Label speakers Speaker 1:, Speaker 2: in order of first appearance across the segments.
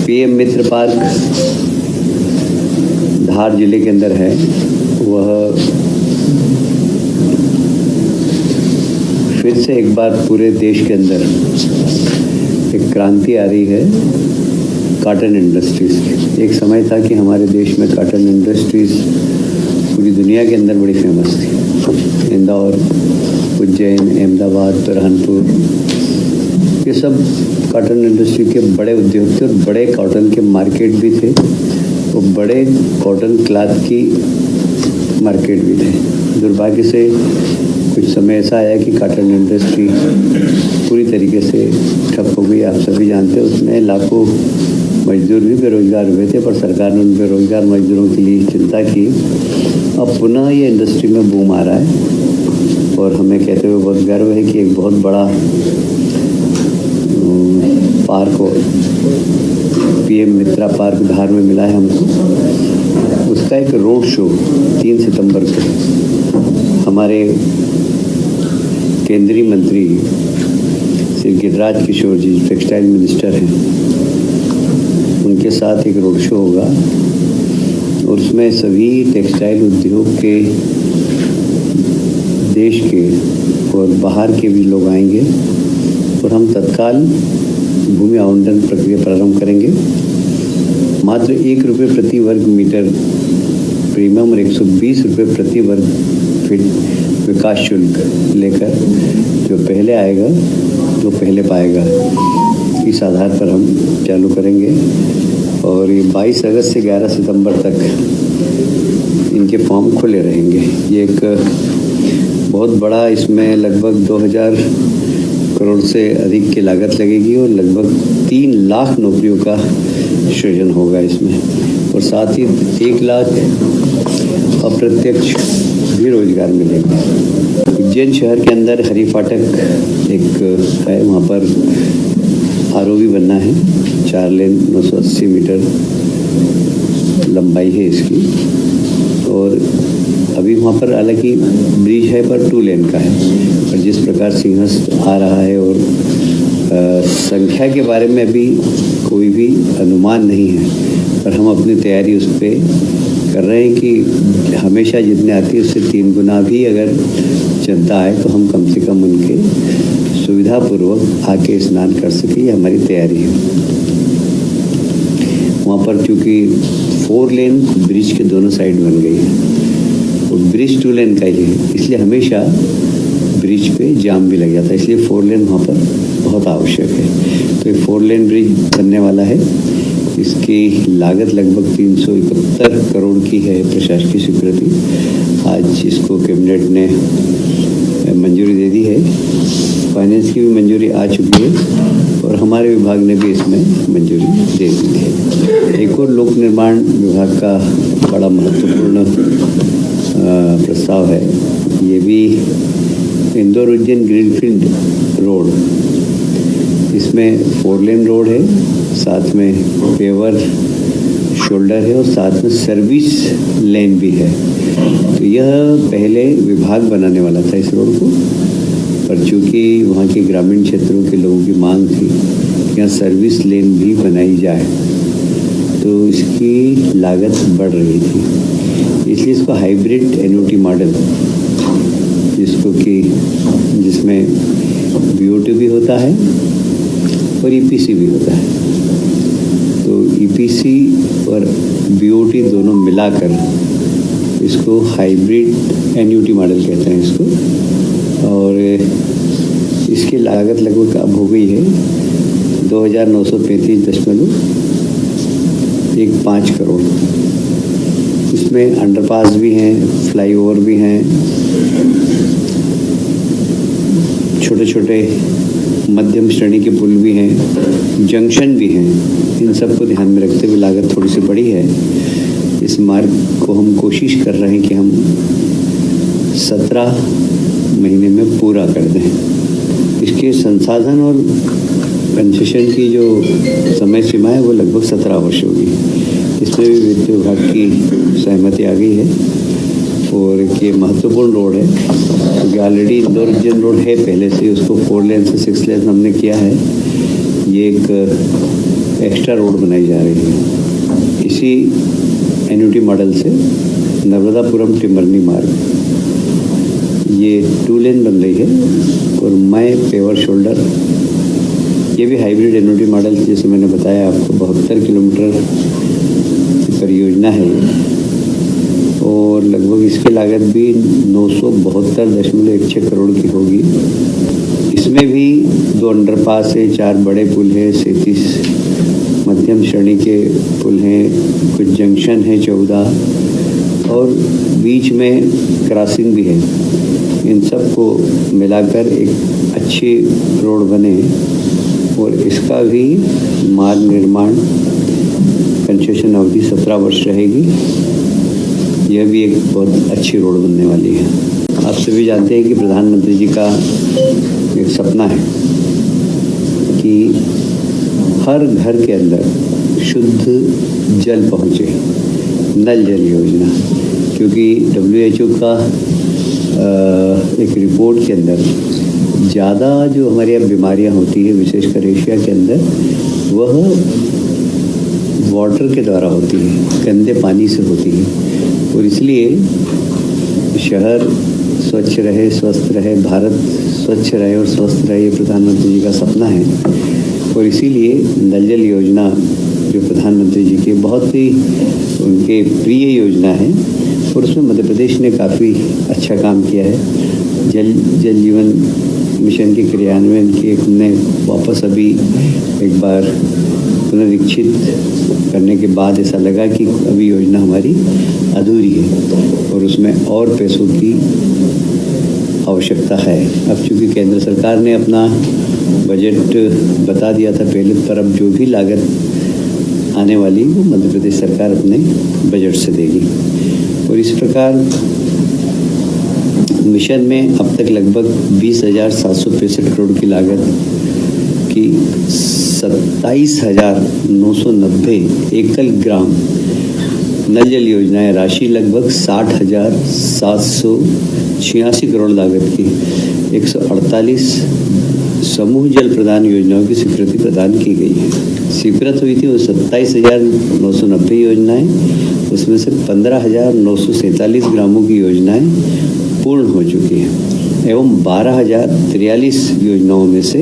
Speaker 1: PM मित्र park धार जिले के अंदर है, वह फिर से एक बार पूरे देश के अंदर एक क्रांति आ रही है कॉटन इंडस्ट्रीज़ की। एक समय था कि हमारे देश में कॉटन इंडस्ट्रीज़ पूरी दुनिया के अंदर बड़ी फेमस थी। इंदौर, उज्जैन, अहमदाबाद, बुरहानपुर, ये सब कॉटन इंडस्ट्री के बड़े उद्योग थे और बड़े कॉटन के मार्केट भी थे और बड़े कॉटन क्लॉथ की मार्केट भी थे। दुर्भाग्य से कुछ समय ऐसा आया कि कॉटन इंडस्ट्री पूरी तरीके से ठप हो गई। आप सभी जानते हैं, उसमें लाखों मजदूर भी बेरोजगार हुए थे, पर सरकार ने उन बेरोजगार मजदूरों के लिए चिंता की। अब पुनः ये इंडस्ट्री में बूम आ रहा है और हमें कहते हुए बहुत गर्व है कि एक बहुत बड़ा पार्क हो, पीएम मित्रा पार्क धार में मिला है हमको। उसका एक रोड शो 3 सितंबर को हमारे केंद्रीय मंत्री श्री गिरिराज किशोर जी, टेक्सटाइल मिनिस्टर हैं, उनके साथ एक रोड शो होगा और उसमें सभी टेक्सटाइल उद्योग के देश के और बाहर के भी लोग आएंगे और हम तत्काल भूमि आवंटन प्रक्रिया प्रारंभ करेंगे। मात्र 1 रुपये प्रति वर्ग मीटर प्रीमियम और 120 रुपये प्रति वर्ग फीट विकास शुल्क लेकर जो पहले आएगा वो पहले पाएगा, इस आधार पर हम चालू करेंगे। और ये 22 अगस्त से 11 सितंबर तक इनके फॉर्म खुले रहेंगे। ये एक बहुत बड़ा, इसमें लगभग 2000 करोड़ से अधिक की लागत लगेगी और लगभग 3 लाख नौकरियों का सृजन होगा इसमें, और साथ ही 1 लाख अप्रत्यक्ष भी रोजगार मिलेगा। उज्जैन शहर के अंदर हरी फाटक एक है, वहाँ पर आरओबी बनना है। 4 लेन 980 मीटर लंबाई है इसकी, और अभी वहाँ पर हालांकि ब्रिज है पर 2 लेन का है। और जिस प्रकार सिंहस्थ आ रहा है और संख्या के बारे में अभी कोई भी अनुमान नहीं है, पर हम अपनी तैयारी उस पर कर रहे हैं कि हमेशा जितने आती है उससे 3 गुना भी अगर जनता आए तो हम कम से कम उनके सुविधापूर्वक आके स्नान कर सके, ये हमारी तैयारी है। वहाँ पर चूँकि 4 लेन ब्रिज के दोनों साइड बन गई है और ब्रिज 2 लेन का ही है, इसलिए हमेशा ब्रिज पे जाम भी लग जाता है, इसलिए 4 लेन वहाँ पर बहुत आवश्यक है। तो 4 लेन ब्रिज बनने वाला है। इसकी लागत लगभग 371 करोड़ की है प्रशासकीय स्वीकृति। आज इसको कैबिनेट ने मंजूरी दे दी है, फाइनेंस की भी मंजूरी आ चुकी है और हमारे विभाग ने भी इसमें मंजूरी दे दी है। एक और लोक निर्माण विभाग का बड़ा महत्वपूर्ण प्रस्ताव है, ये भी इंदौर उज्जैन ग्रीनफील्ड रोड। इसमें 4 लेन रोड है, साथ में पेवर शोल्डर है और साथ में सर्विस लेन भी है। तो यह पहले विभाग बनाने वाला था इस रोड को, पर चूँकि वहाँ के ग्रामीण क्षेत्रों के लोगों की मांग थी कि यहाँ सर्विस लेन भी बनाई जाए, तो इसकी लागत बढ़ रही थी, इसलिए इसको हाइब्रिड एनयूटी मॉडल, जिसमें बीओटी भी होता है और ईपीसी भी होता है, तो ईपीसी और बीओटी दोनों मिलाकर इसको हाइब्रिड एनयूटी मॉडल कहते हैं इसको। और इसकी लागत लगभग अब हो गई है 2935.15 करोड़। इसमें अंडरपास भी हैं, फ्लाईओवर भी हैं, छोटे छोटे मध्यम श्रेणी के पुल भी हैं, जंक्शन भी हैं। इन सबको ध्यान में रखते हुए लागत थोड़ी सी बड़ी है। इस मार्ग को हम कोशिश कर रहे हैं कि हम 17 महीने में पूरा कर दें। इसके संसाधन और कंसेशन की जो समय सीमा है वो लगभग 17 वर्ष होगी। इसमें भी वित्त विभाग की सहमति आ गई है और ये महत्वपूर्ण रोड है क्योंकि ऑलरेडी इंदौर उज्जैन रोड है पहले से, उसको 4 लेन से 6 लेन हमने किया है। ये एक एक्स्ट्रा रोड बनाई जा रही है। इसी एन्युटी मॉडल से नर्मदापुरम टिम्बरनी मार्ग ये 2 लेन बन रही है और मय पेवर शोल्डर ये भी हाइब्रिड एन्युटी मॉडल, जैसे मैंने बताया आपको 72 किलोमीटर की परियोजना है और लगभग इसकी लागत भी 972.16 करोड़ की होगी। इसमें भी 2 अंडरपास है, 4 बड़े पुल हैं, 37 मध्यम श्रेणी के पुल हैं, कुछ जंक्शन है 14 और बीच में क्रॉसिंग भी है। इन सब को मिलाकर एक अच्छी रोड बने और इसका भी मार्ग निर्माण कंसेशन अवधि 17 वर्ष रहेगी। यह भी एक बहुत अच्छी रोड बनने वाली है। आप सभी जानते हैं कि प्रधानमंत्री जी का एक सपना है कि हर घर के अंदर शुद्ध जल पहुँचे, नल जल योजना। क्योंकि WHO का एक रिपोर्ट के अंदर ज़्यादा जो हमारे यहाँ बीमारियाँ होती है, विशेषकर एशिया के अंदर, वह वाटर के द्वारा होती है, गंदे पानी से होती है। और इसलिए शहर स्वच्छ रहे, स्वस्थ रहे, भारत स्वच्छ रहे और स्वस्थ रहे, ये प्रधानमंत्री जी का सपना है। और इसीलिए नल जल योजना जो प्रधानमंत्री जी की बहुत ही उनके प्रिय योजना है और उसमें मध्य प्रदेश ने काफ़ी अच्छा काम किया है। जल जीवन मिशन के क्रियान्वयन की हमने वापस अभी एक बार पुनरीक्षित करने के बाद ऐसा लगा कि अभी योजना हमारी अधूरी है और उसमें और पैसों की आवश्यकता है। अब चूँकि केंद्र सरकार ने अपना बजट बता दिया था पहले, पर अब जो भी लागत आने वाली वो मध्य प्रदेश सरकार अपने बजट से देगी। और इस प्रकार मिशन में अब तक लगभग 20,765 करोड़ की लागत की 27,990 एकल ग्राम नल जल योजनाएं, राशि लगभग 60,786 करोड़ लागत की 148 समूह जल प्रदान योजनाओं की स्वीकृति प्रदान की गई है। स्वीकृत हुई थी वो 27,990 योजनाएं, उसमें से 15,947 ग्रामों की योजनाएं पूर्ण हो चुकी हैं एवं 12,043 योजनाओं में से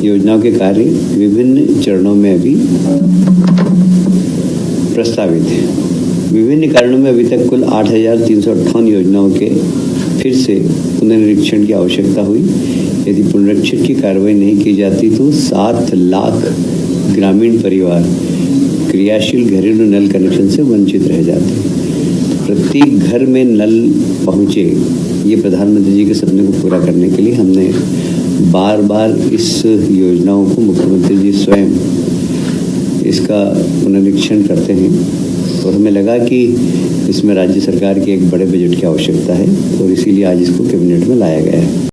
Speaker 1: योजनाओं के कार्य विभिन्न चरणों में अभी प्रस्तावित है। विभिन्न कारणों में अभी तक कुल 8,358 योजनाओं के फिर से पुनरीक्षण की आवश्यकता हुई। यदि पुनरीक्षण की कार्रवाई नहीं की जाती तो 7 लाख ग्रामीण परिवार क्रियाशील घरेलू नल कनेक्शन से वंचित रह जाते। प्रत्येक घर में नल पहुँचे, ये प्रधानमंत्री जी के सपने को पूरा करने के लिए हमने बार बार इस योजनाओं को मुख्यमंत्री जी स्वयं इसका पुनरीक्षण करते हैं और हमें लगा कि इसमें राज्य सरकार के एक बड़े बजट की आवश्यकता है और इसीलिए आज इसको कैबिनेट में लाया गया है।